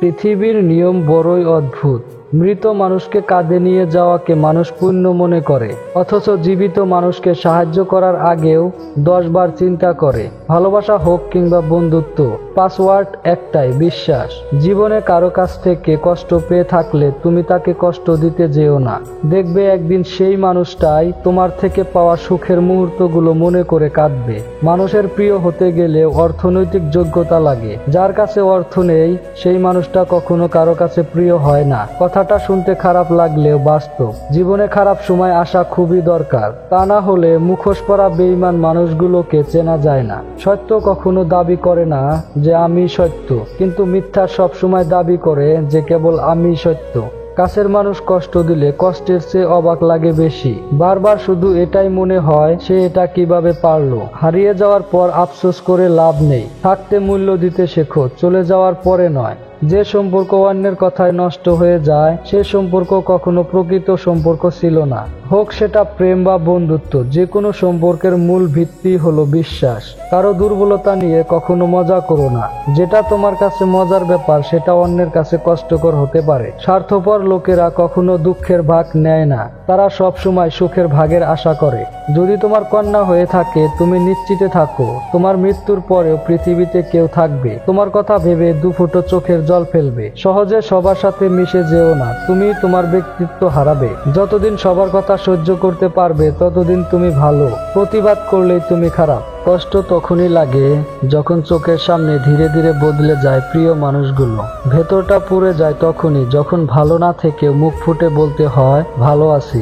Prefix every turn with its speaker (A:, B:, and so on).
A: পৃথিবীর নিয়ম বড়ই অদ্ভুত। মৃত মানুষকে কাঁধে নিয়ে যাওয়াকে মানুষ পুণ্য মনে করে, অথচ জীবিত মানুষকে সাহায্য করার আগেও 10 বার চিন্তা করে। ভালোবাসা হোক কিংবা বন্ধুত্ব, পাসওয়ার্ড একটাই, বিশ্বাস। জীবনে কারো কাছ থেকে কষ্ট পেয়ে থাকলে তুমি তাকে কষ্ট দিতে যেও না। দেখবে একদিন সেই মানুষটাই তোমার থেকে পাওয়া সুখের মুহূর্তগুলো মনে করে কাঁদবে। মানুষের প্রিয় হতে গেলে অর্থনৈতিক যোগ্যতা লাগে। যার কাছে অর্থ নেই সেই মানুষটা কখনো কারো কাছে প্রিয় হয় না। কথাটা শুনতে খারাপ লাগলেও বাস্তব। জীবনে খারাপ সময় আসা খুবই দরকার, তা না হলে মুখোশ পরা বেঈমান মানুষগুলোকে চেনা যায় না। সত্য কখনো দাবি করে না যে আমি সত্য, কিন্তু মিথ্যা সবসময় দাবি করে যে কেবল আমি সত্য। কাছের মানুষ কষ্ট দিলে কষ্টের চেয়ে অবাক লাগে বেশি। বারবার শুধু এটাই মনে হয় সে এটা কিভাবে পারলো। হারিয়ে যাওয়ার পর আফসোস করে লাভ নেই। থাকতে মূল্য দিতে শেখো, চলে যাওয়ার পরে নয়। যে সম্পর্ক অন্যের কথায় নষ্ট হয়ে যায় সে সম্পর্ক কখনো প্রকৃত সম্পর্ক ছিল না। হোক সেটা প্রেম বা বন্ধুত্ব, যে কোনো সম্পর্কের মূল ভিত্তি হলো বিশ্বাস। কারো দুর্বলতা নিয়ে কখনো মজা করো না। যেটা তোমার কাছে মজার ব্যাপার সেটা অন্যের কাছে কষ্টকর হতে পারে। স্বার্থপর লোকেরা কখনো দুঃখের ভাগ নেয় না, তারা সব সময় সুখের ভাগের আশা করে। যদি তোমার কন্যা হয়ে থাকে তুমি নিশ্চিতে থাকো, তোমার মৃত্যুর পরেও পৃথিবীতে কেউ থাকবে তোমার কথা ভেবে দুফুটো চোখের জল ফেলবে। সহজে সবার সাথে মিশে যেও না, তুমি তোমার ব্যক্তিত্ব হারাবে। যতদিন সবার কথা সহ্য করতে পারবে ততদিন তুমি ভালো, প্রতিবাদ করলেই তুমি খারাপ। কষ্ট তখনই লাগে যখন চোখের সামনে ধীরে ধীরে বদলে যায় প্রিয় মানুষগুলো। ভেতরটা পুড়ে যায় তখনই যখন ভালো না থেকেও মুখ ফুটে বলতে হয় ভালো আছি।